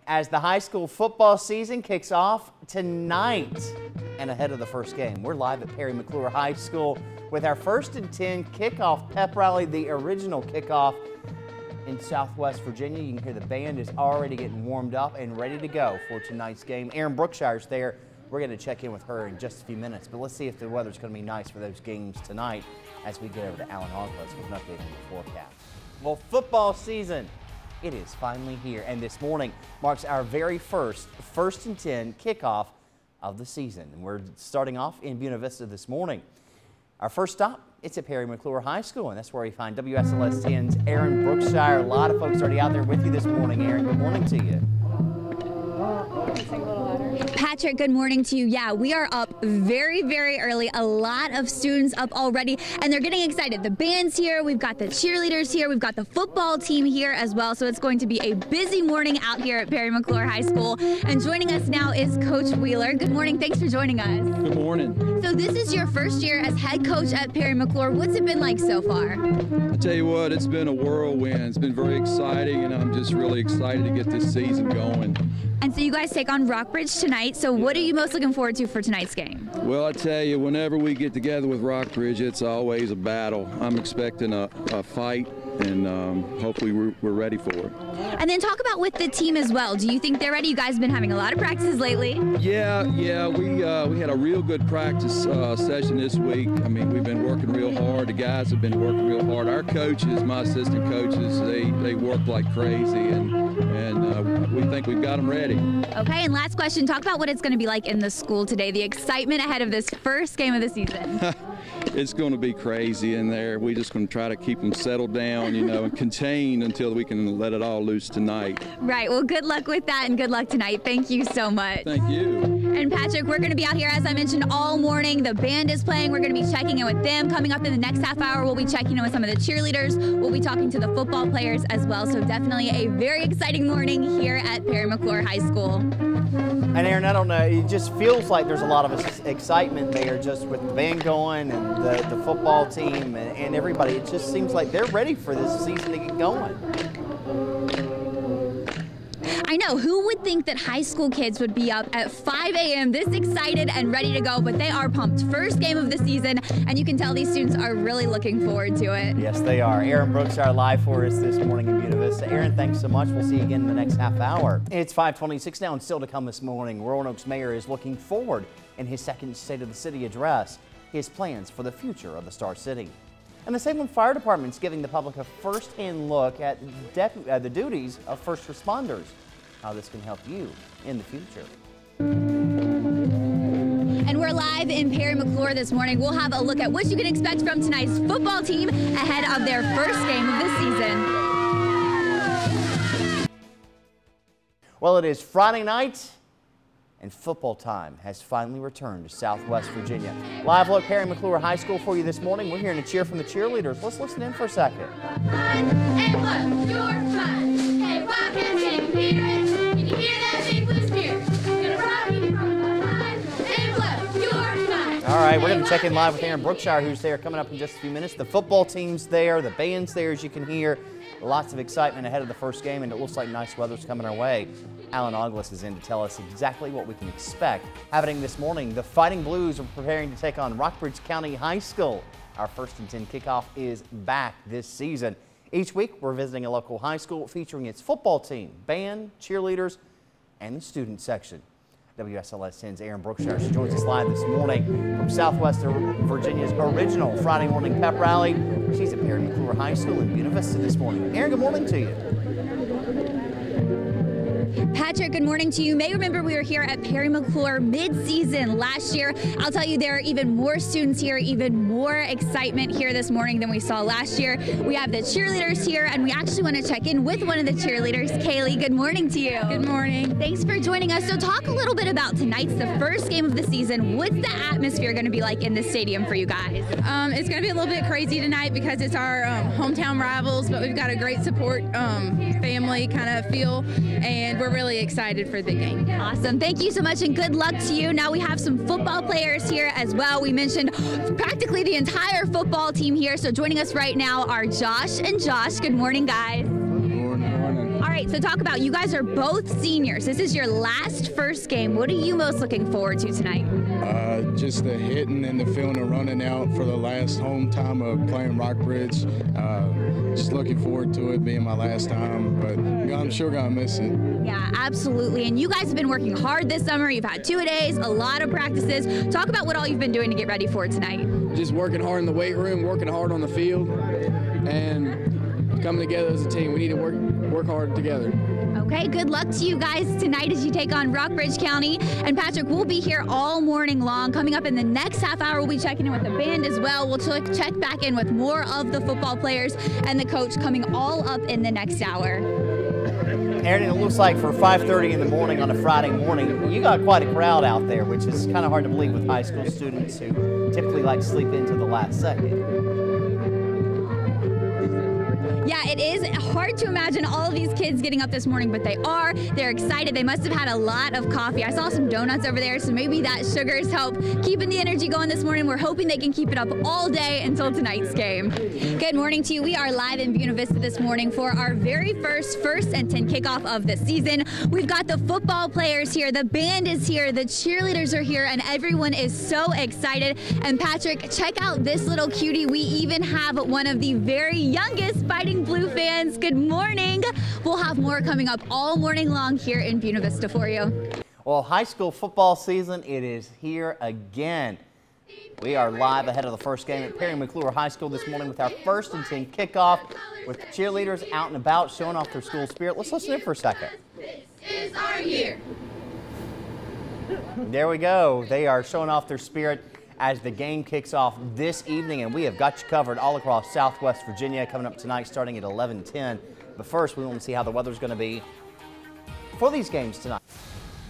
as the high school football season kicks off tonight. And ahead of the first game, we're live at Parry McCluer High School with our 1st and 10 kickoff pep rally, the original kickoff in Southwest Virginia. You can hear the band is already getting warmed up and ready to go for tonight's game. Erin Brookshire's there. We're going to check in with her in just a few minutes, but let's see if the weather's going to be nice for those games tonight as we get over to Alan Ogles with an update on the forecast. Well, football season, it is finally here, and this morning marks our very first 1st and 10 kickoff of the season. And we're starting off in Buena Vista this morning. Our first stop, it's at Parry McCluer High School, and that's where we find WSLS 10's Erin Brookshire. A lot of folks already out there with you this morning. Erin, good morning to you. Patrick, good morning to you. Yeah, we are up very, very early. A lot of students up already, and they're getting excited. The band's here, we've got the cheerleaders here, we've got the football team here as well. So it's going to be a busy morning out here at Parry McCluer High School. And joining us now is Coach Wheeler. Good morning, thanks for joining us. Good morning. So this is your first year as head coach at Parry McCluer. What's it been like so far? I tell you what, it's been a whirlwind. It's been very exciting, and I'm just really excited to get this season going. And so you guys take on Rockbridge tonight. So what are you most looking forward to for tonight's game? Well, I tell you, whenever we get together with Rockbridge, it's always a battle. I'm expecting a fight, and hopefully we're ready for it. And then talk about with the team as well. Do you think they're ready? You guys have been having a lot of practices lately. Yeah, we had a real good practice session this week. I mean, we've been working real hard. The guys have been working real hard. Our coaches, my assistant coaches, they work like crazy, and we think we've got them ready. Okay, and last question, talk about what it's going to be like in the school today, the excitement ahead of this first game of the season. It's going to be crazy in there. We're just going to try to keep them settled down, you know, and contained until we can let it all loose tonight. Right, well, good luck with that and good luck tonight. Thank you so much. Thank you. And Patrick, we're going to be out here, as I mentioned, all morning. The band is playing. We're going to be checking in with them. Coming up in the next half hour, we'll be checking in with some of the cheerleaders. We'll be talking to the football players as well. So definitely a very exciting morning here at Parry McCluer High School. And Erin, I don't know, it just feels like there's a lot of excitement there just with the band going and the football team and everybody. It just seems like they're ready for this season to get going. I know, who would think that high school kids would be up at 5 a.m. this excited and ready to go, but they are pumped. First game of the season, and you can tell these students are really looking forward to it. Yes, they are. Erin Brookshire live for us this morning in Buena Vista. Erin, thanks so much. We'll see you again in the next half hour. It's 5:26 now, and still to come this morning, Roanoke's mayor is looking forward in his second State of the City address, his plans for the future of the Star City. And the Salem Fire Department's giving the public a first-hand look at the duties of first responders, how this can help you in the future. And we're live in Parry McCluer this morning. We'll have a look at what you can expect from tonight's football team ahead of their first game of the season. Well, it is Friday night, and football time has finally returned to Southwest Virginia. Live look Parry McCluer High School for you this morning. We're hearing a cheer from the cheerleaders. Let's listen in for a second. Hey, look, you're fun. Hey, Wildcats and Pirates, can you hear that big blue spirit? Gonna rock you from behind. Hey, look, you're fun. All right, we're going to check in live with Erin Brookshire, who's there coming up in just a few minutes. The football team's there, the band's there, as you can hear. Lots of excitement ahead of the first game, and it looks like nice weather's coming our way. Alan Ogles is in to tell us exactly what we can expect. Happening this morning, the Fighting Blues are preparing to take on Rockbridge County High School. Our 1st and 10 kickoff is back this season. Each week, we're visiting a local high school featuring its football team, band, cheerleaders, and the student section. WSLS 10's Erin Brookshire. She joins us live this morning from Southwest Virginia's original Friday morning pep rally. She's at Parry McCluer High School in Buena Vista this morning. Erin, good morning to you. Patrick, good morning to you. You may remember we were here at Parry McCluer mid-season last year. I'll tell you, there are even more students here, even more excitement here this morning than we saw last year. We have the cheerleaders here, and we actually want to check in with one of the cheerleaders. Kaylee, good morning to you. Good morning. Thanks for joining us. So talk a little bit about tonight's the first game of the season. What's the atmosphere going to be like in the stadium for you guys? It's going to be a little bit crazy tonight because it's our hometown rivals, but we've got a great support family kind of feel, and we're really excited for the game. Awesome. Thank you so much, and good luck to you. Now we have some football players here as well. We mentioned practically the entire football team here. So joining us right now are Josh and Josh. Good morning, guys. Good morning. All right. right, so talk about, you guys are both seniors. This is your last first game. What are you most looking forward to tonight? Just the hitting and the feeling of running out for the last home time of playing Rockbridge. Just looking forward to it being my last time, but I'm sure gonna miss it. Yeah, absolutely. And you guys have been working hard this summer. You've had 2-a-days, a lot of practices. Talk about what all you've been doing to get ready for tonight. Just working hard in the weight room, working hard on the field, and coming together as a team. We need to work hard together. Okay, good luck to you guys tonight as you take on Rockbridge County. And Patrick, we'll be here all morning long. Coming up in the next half hour, we'll be checking in with the band as well. We'll check back in with more of the football players and the coach coming all up in the next hour. Aaron, it looks like for 5:30 in the morning on a Friday morning, you got quite a crowd out there, which is kind of hard to believe with high school students who typically like to sleep into the last second. Yeah, it is hard to imagine all of these kids getting up this morning, but they are. They're excited. They must have had a lot of coffee. I saw some donuts over there, so maybe that sugars help keeping the energy going this morning. We're hoping they can keep it up all day until tonight's game. Good morning to you. We are live in Buena Vista this morning for our very first and 10 kickoff of the season. We've got the football players here, the band is here, the cheerleaders are here, and everyone is so excited. And Patrick, check out this little cutie. We even have one of the very youngest Fighting Blue fans. Good morning. We'll have more coming up all morning long here in Buena Vista for you. Well, high school football season, it is here again. We are live ahead of the first game at Parry McCluer High School this morning with our 1st and 10 kickoff with cheerleaders out and about showing off their school spirit. Let's listen in for a second. This is our year. There we go. They are showing off their spirit as the game kicks off this evening, and we have got you covered all across Southwest Virginia coming up tonight starting at 11:10. But first, we want to see how the weather's going to be for these games tonight.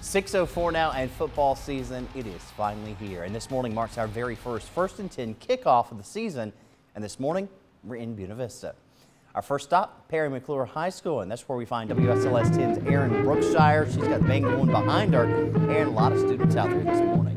6:04 now, and football season, it is finally here. And this morning marks our very first and 10 kickoff of the season. And this morning, we're in Buena Vista. Our first stop, Parry McCluer High School, and that's where we find WSLS 10's Erin Brookshire. She's got the bang going behind her, and a lot of students out there this morning.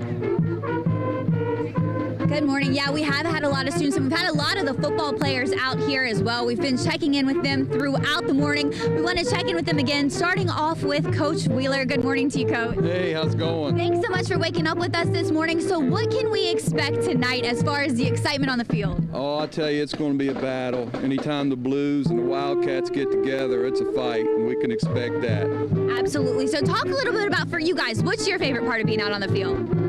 Good morning. Yeah, we have had a lot of students, and we've had a lot of the football players out here as well. We've been checking in with them throughout the morning. We want to check in with them again, starting off with Coach Wheeler. Good morning to you, Coach. Hey, how's it going? Thanks so much for waking up with us this morning. So what can we expect tonight as far as the excitement on the field? Oh, I tell you, it's going to be a battle. Anytime the Blues and the Wildcats get together, it's a fight, and we can expect that. Absolutely. So talk a little bit about, for you guys, what's your favorite part of being out on the field?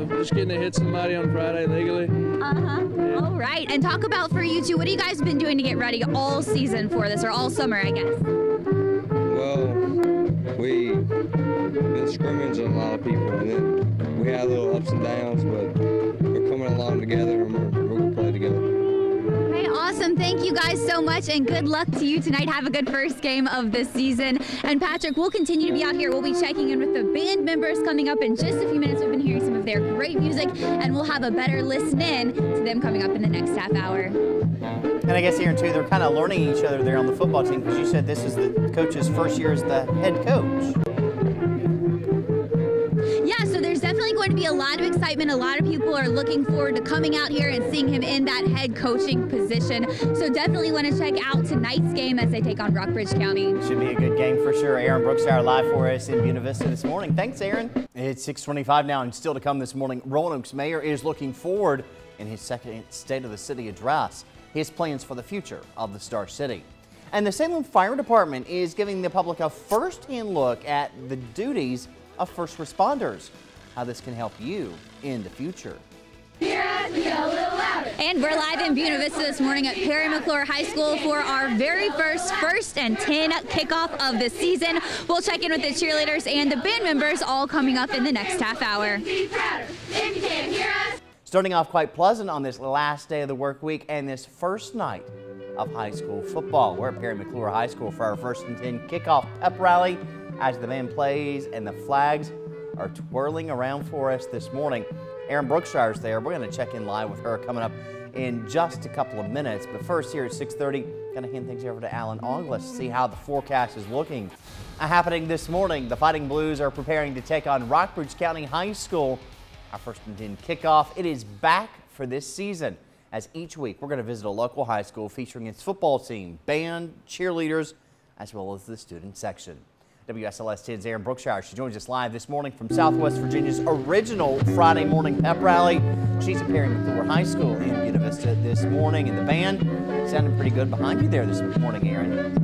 Just getting to hit somebody on Friday legally. Yeah. All right. And talk about for you two, what have you guys been doing to get ready all season for this, or all summer, I guess? Well, we've been scrimmaging a lot of people, and then we had a little ups and downs, but we're coming along together, and we're going to play together. Okay, awesome. Thank you guys so much, and good luck to you tonight. Have a good first game of this season. And Patrick, we'll continue to be out here. We'll be checking in with the band members coming up in just a few minutes. We've been hearing some of their great music, and we'll have a better listen in to them coming up in the next half hour. And I guess, Aaron, too, they're kind of learning each other there on the football team, because you said this is the coach's first year as the head coach. Yeah, so there's definitely going to be a lot of excitement. A lot of people are looking forward to coming out here and seeing him in that head coaching position. So definitely want to check out tonight's game as they take on Rockbridge County. Should be a good game for sure. Aaron Brookshire live for us in Buena Vista this morning. Thanks, Aaron. It's 6:25 now, and still to come this morning, Roanoke's mayor is looking forward in his second State of the City address. His plans for the future of the Star City. And the Salem Fire Department is giving the public a first-hand look at the duties of first responders, how this can help you in the future. Hear us, we go a little louder. And we're live in Buena Vista this morning at Parry McCluer High School for our very first and 10 kickoff of the season. We'll check in with the cheerleaders and the band members all coming up in the next half hour. Be prouder. If you can't hear us, Starting off quite pleasant on this last day of the work week and this first night of high school football. We're at Parry McCluer High School for our 1st and 10 kickoff pep rally as the band plays and the flags are twirling around for us this morning. Erin Brookshire's there. We're going to check in live with her coming up in just a couple of minutes. But first, here at 6:30, going to hand things over to Alan Onglis to see how the forecast is looking. Happening this morning, the Fighting Blues are preparing to take on Rockbridge County High School. Our 1st and 10 kickoff. It is back for this season, as each week we're going to visit a local high school featuring its football team, band, cheerleaders, as well as the student section. WSLS 10's Erin Brookshire. She joins us live this morning from Southwest Virginia's original Friday morning pep rally. She's at Parry McCluer High School in Buena Vista this morning, and the band sounding pretty good behind you there this morning, Erin.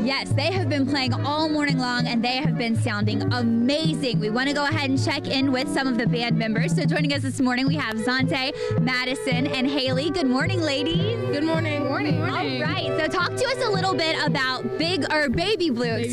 Yes, they have been playing all morning long and they have been sounding amazing. We want to go ahead and check in with some of the band members. So joining us this morning, we have Zante, Madison, and Haley. Good morning, ladies. Good morning. Morning. All right, so talk to us a little bit about Baby Blue.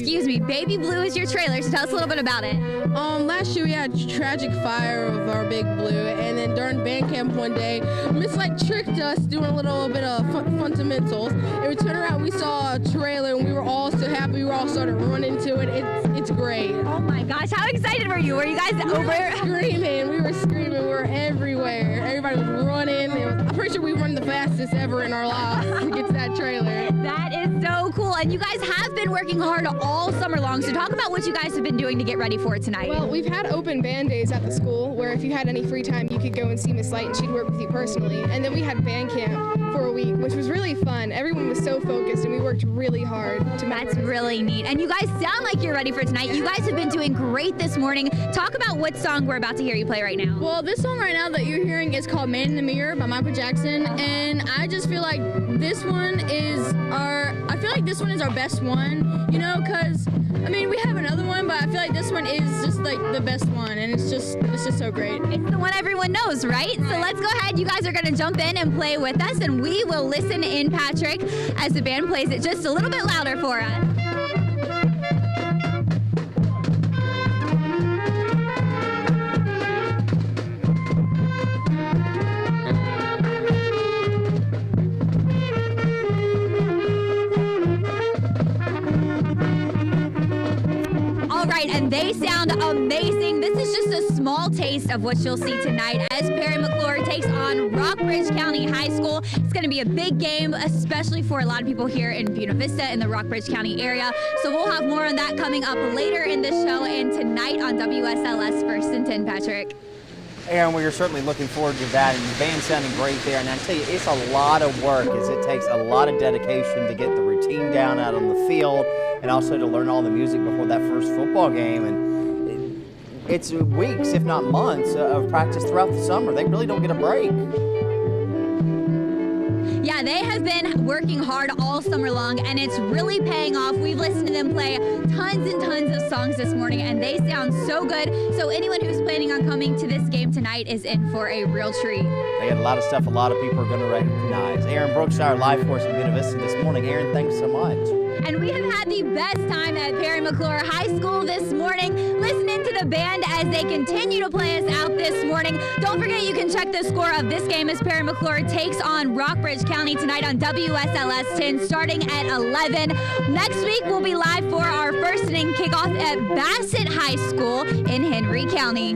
Baby Blue is your trailer, so tell us a little bit about it. Last year we had tragic fire of our Big Blue, and then during band camp one day, Miss tricked us doing a little bit of fundamentals, and we turned around, we saw a trailer, and we were all so happy. We were all started running to it. It's great. Oh my gosh, how excited were you? Were you guys screaming? We were screaming. We were everywhere. Everybody was running. I'm pretty sure we run the fastest ever in our lives to get to that trailer. That is so cool. And you guys have been working hard all summer long. So talk about what you guys have been doing to get ready for it tonight. Well, we've had open band days at the school where if you had any free time, you could go and see Miss Light and she'd work with you personally. And then we had band camp for a week, which was really fun. Everyone was so focused and we worked really hard to make That's really neat. And you guys sound like you're ready for tonight. You guys have been doing great this morning. Talk about what song we're about to hear you play right now. Well, this song right now that you're hearing is called Man in the Mirror by Michael Jackson. And I just feel like this one is our best one, you know, because I mean, we have another one, but I feel like this one is just like the best one, and it's just so great. It's the one everyone knows, right? So let's go ahead. You guys are going to jump in and play with us, and we will listen in, Patrick, as the band plays it just a little bit louder for us. And they sound amazing. This is just a small taste of what you'll see tonight as Parry McCluer takes on Rockbridge County High School. It's going to be a big game, especially for a lot of people here in Buena Vista in the Rockbridge County area. So we'll have more on that coming up later in the show and tonight on WSLS First and 10, Patrick. Erin, we are certainly looking forward to that, and the band sounding great there. And I tell you, it's a lot of work, as it takes a lot of dedication to get the routine down out on the field, and also to learn all the music before that first football game. And it's weeks, if not months, of practice throughout the summer. They really don't get a break. Yeah, they have been working hard all summer long, and it's really paying off. We've listened to them play tons and tons of songs this morning, and they sound so good. So anyone who's planning on coming to this game tonight is in for a real treat. They got a lot of stuff a lot of people are going to recognize. Erin Brookshire, live for us in Buena Vista this morning. Erin, thanks so much. And we have had the best time at Parry McCluer High School this morning, listening to the band as they continue to play us out this morning. Don't forget, you can check the score of this game as Parry McCluer takes on Rockbridge County tonight on WSLS 10 starting at 11. Next week, we'll be live for our first inning kickoff at Bassett High School in Henry County.